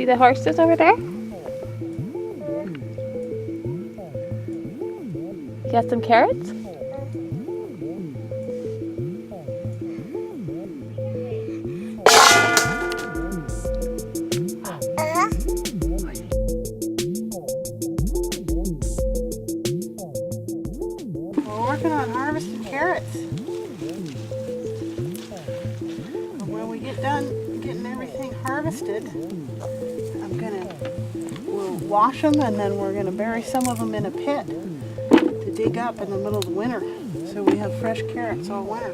the horses over there? You got some carrots? We're working on harvesting carrots. When we get done getting everything harvested, we'll wash them and then we're gonna bury some of them in a pit to dig up in the middle of the winter, so we have fresh carrots all winter.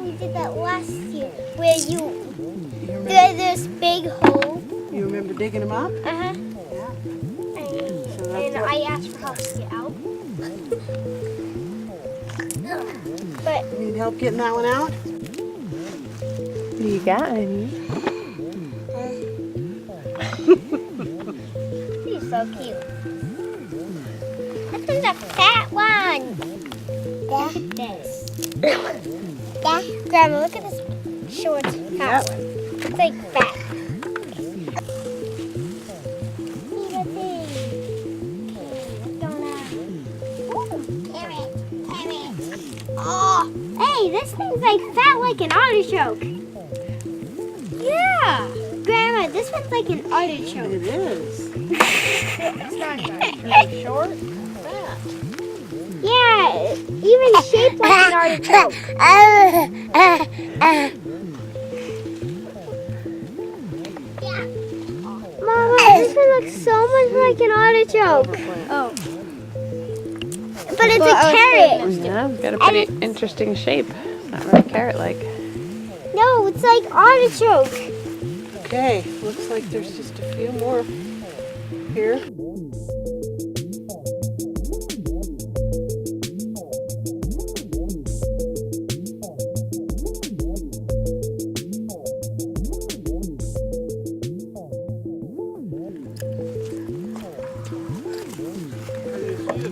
We did that last year, where there's this big hole. You remember digging them up? Uh-huh. Yeah. And I asked for help to get out. But Need help getting that one out? You got any? he's so cute. This one's a fat one. Look at this. Grandma, look at this short fat one. It's like fat. Oh, hey, this thing's like fat like an artichoke. Yeah. Grandma, this one's like an artichoke. It is. It's not Really short, fat. Yeah, even shaped like an artichoke. Mama, this one looks so much like an artichoke. Oh. But it's a carrot. Yeah, it's got a pretty interesting shape. It's not really carrot-like. No, it's like artichoke. Okay, looks like there's just a few more here.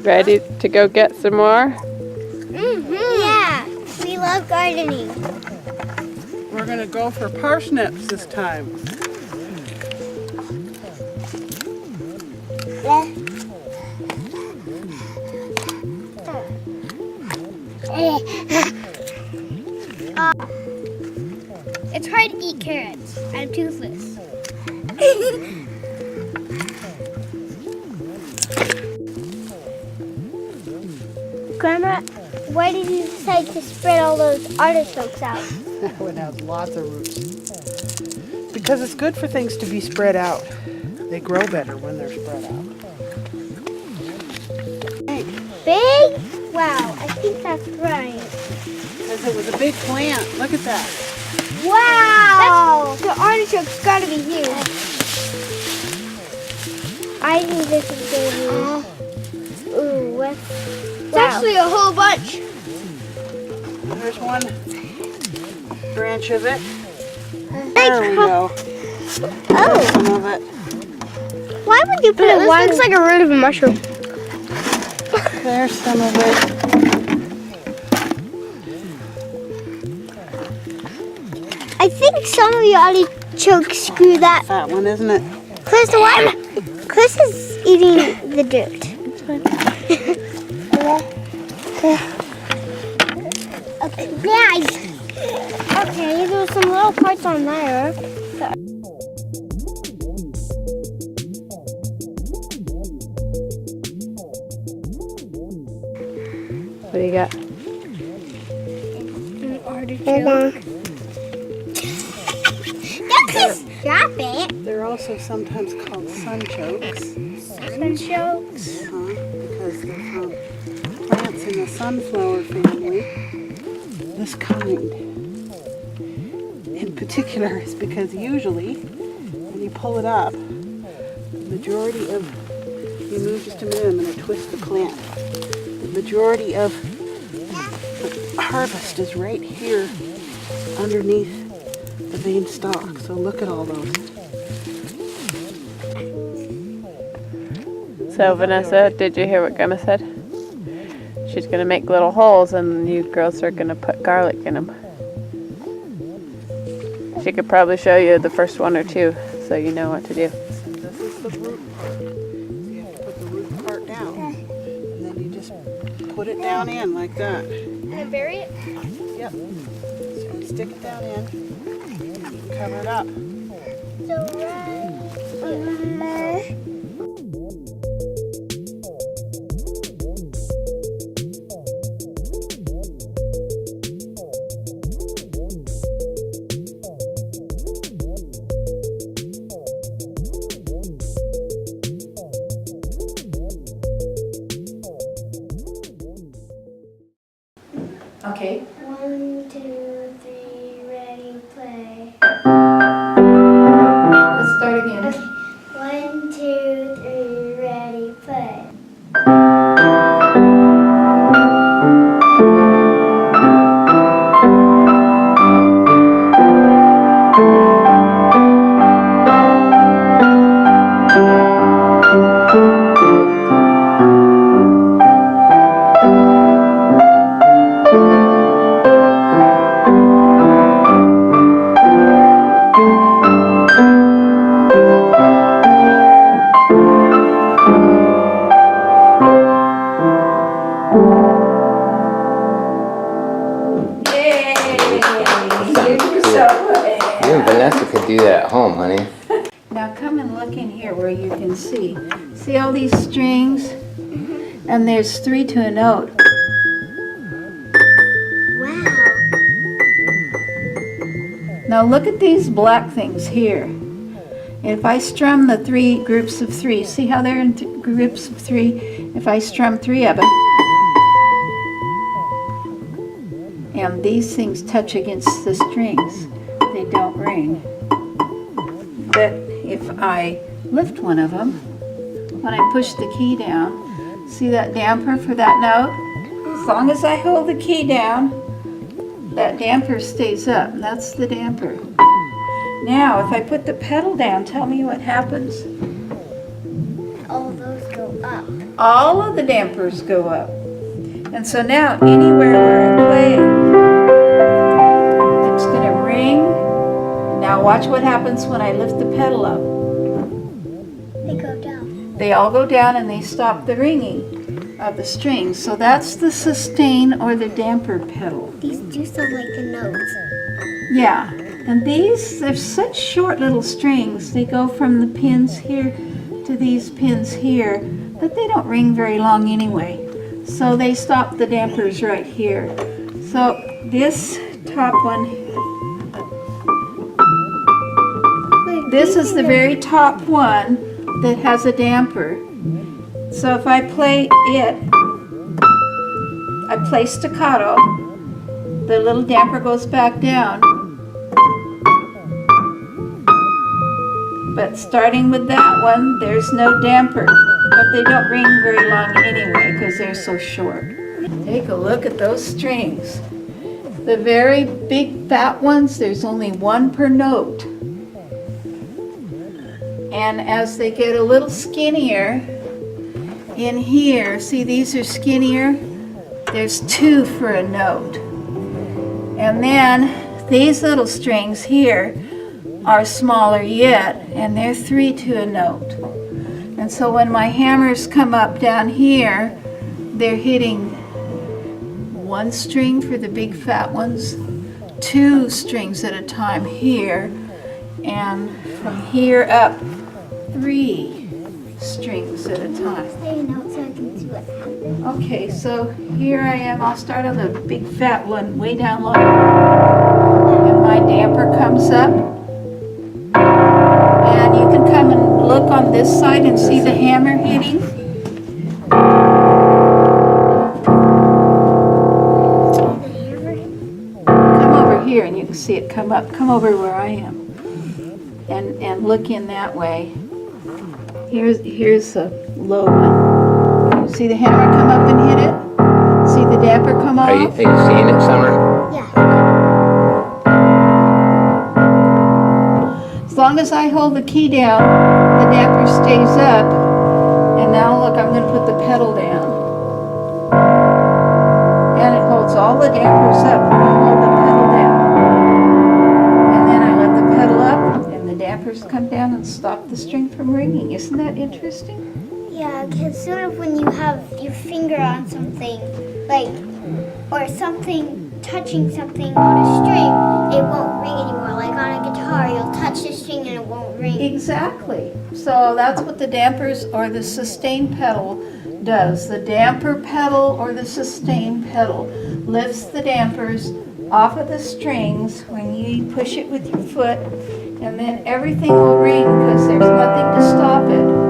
Ready to go get some more? Yeah, we love gardening. We're gonna go for parsnips this time. It's hard to eat carrots. I'm toothless. Grandma, why did you decide to spread all those artichokes out? That one has lots of roots. Because it's good for things to be spread out. They grow better when they're spread out. Big? Wow, I think that's right. Because it was a big plant. Look at that. Wow! The artichoke's gotta be huge. I think this is gonna be... Ooh, what's... It's actually a whole bunch. There's one branch of it. There we go. Oh. Some of it. Why would you put it? This looks like a root of a mushroom. There's some of it. I think some of the artichokes screw that. Fat one, isn't it? Chris, Chris is eating the dirt. Okay, guys. Okay, there's some little parts on there. What do you got? An artichoke. Stop it. They're also sometimes called sunchokes. Sunchokes. Because they're from plants in the sunflower family. This kind in particular is because usually when you pull it up, the majority of, you move just a minute, I'm going to twist the plant. The majority of the harvest is right here underneath the main stalk. So look at all those. So Vanessa, did you hear what Grandma said? She's going to make little holes and you girls are going to put garlic in them. She could probably show you the first one or two so you know what to do. So this is the root part. So you have to put the root part down. And then you just put it down in like that. And bury it? Yep. So you stick it down in, cover it up. Okay. 1, 2, 3, ready, play. Let's start again. Okay. 1, 2, 3, ready, play. You and Vanessa could do that at home, honey. Now come and look in here where you can see. See all these strings? And there's 3 to a note. Wow. Now look at these black things here. If I strum the 3 groups of 3, see how they're in groups of 3? If I strum 3 of them, and these things touch against the strings, they don't ring. But if I lift one of them, when I push the key down, see that damper for that note? As long as I hold the key down, that damper stays up. That's the damper. Now, if I put the pedal down, tell me what happens. All those go up. All of the dampers go up. And so now, anywhere where I play, it's going to ring. Now watch what happens when I lift the pedal up. They go down. They all go down and they stop the ringing of the strings. So that's the sustain or the damper pedal. These do sound like the notes. Yeah, and these, they're such short little strings. They go from the pins here to these pins here, but they don't ring very long anyway. So they stop the dampers right here. So this top one, this is the very top one that has a damper. So if I play it, I play staccato, the little damper goes back down. But starting with that one, there's no damper. But they don't ring very long anyway because they're so short. Take a look at those strings. The very big fat ones, there's only 1 per note. And as they get a little skinnier, in here, see these are skinnier? There's 2 for a note. And then these little strings here are smaller yet, and they're 3 to a note. And so when my hammers come up down here, they're hitting 1 string for the big fat ones, 2 strings at a time here, and from here up 3 strings at a time. Stay notes so I can see what happens. Okay, so here I am. I'll start on the big fat one way down low. And my damper comes up. And you can come and look on this side and see the hammer hitting. Come over here and you can see it come up. Come over where I am. And look in that way. Here's a low one. See the hammer come up and hit it? See the damper come off? Are you seeing it, Summer? Yeah. As long as I hold the key down, the damper stays up. And now look, I'm going to put the pedal down. And it holds all the dampers up when I hold the pedal down. And then I let dampers come down and stop the string from ringing. Isn't that interesting? Yeah, because sort of when you have your finger on something, like, or something touching something on a string, it won't ring anymore. Like on a guitar, you'll touch the string and it won't ring. Exactly. So that's what the dampers or the sustain pedal does. The damper pedal or the sustain pedal lifts the dampers off of the strings when you push it with your foot, and then everything will ring because there's nothing to stop it.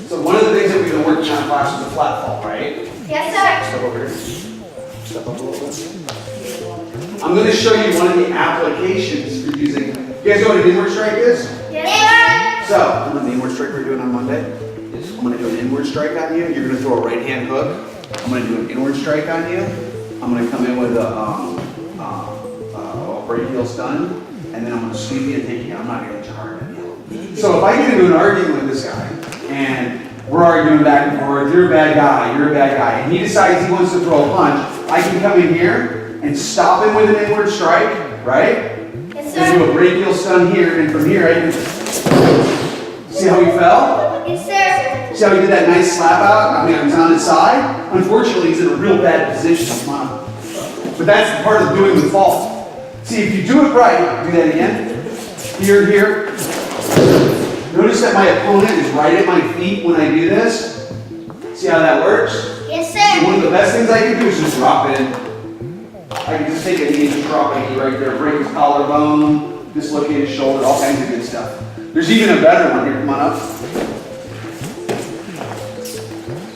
So one of the things that we've been working on in class is the flat fall, right? Yes, sir. Step over here. Step up a little bit. I'm going to show you one of the applications for using. You guys know what an inward strike is? Yes, So, remember the inward strike we were doing on Monday? I'm going to do an inward strike on you. You're going to throw a right hand hook. I'm going to do an inward strike on you. I'm going to come in with a right heel stun, and then I'm going to sweep you and take you. I'm not going to hit you hard on you. So if I get into an argument with this guy, and we're arguing back and forth, you're a bad guy, and he decides he wants to throw a punch, I can come in here and stop him with an inward strike, right? Yes, And do a right heel stun here, and from here I can. See how he fell? Yes, sir. See how he did that nice slap out? I mean, he's on his side. Unfortunately, he's in a real bad position. Come on. But that's part of doing the fall. See, if you do it right, do that again. Here. Notice that my opponent is right at my feet when I do this. See how that works? Yes, So sir. one of the best things I can do is just drop it in. I can just take a knee and just drop a knee right there, break his collarbone, dislocate his shoulder, all kinds of good stuff. There's even a better one here. Come on up.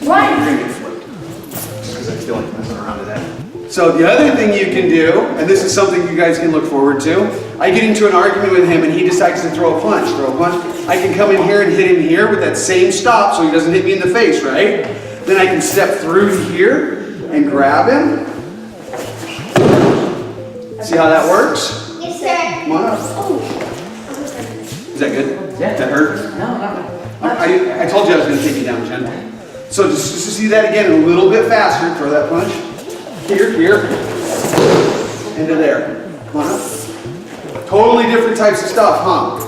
Right. Just because I feel like messing around to that. So the other thing you can do, and this is something you guys can look forward to, I get into an argument with him and he decides to throw a punch. I can come in here and hit him here with that same stop so he doesn't hit me in the face, right? Then I can step through here and grab him. See how that works? Yes, sir. Come on up. Is that good? Yeah. Did that hurt? No. I told you I was going to take you down gentle. So just to see that again a little bit faster, throw that punch. Here, into there. Come on up. Totally different types of stuff, huh?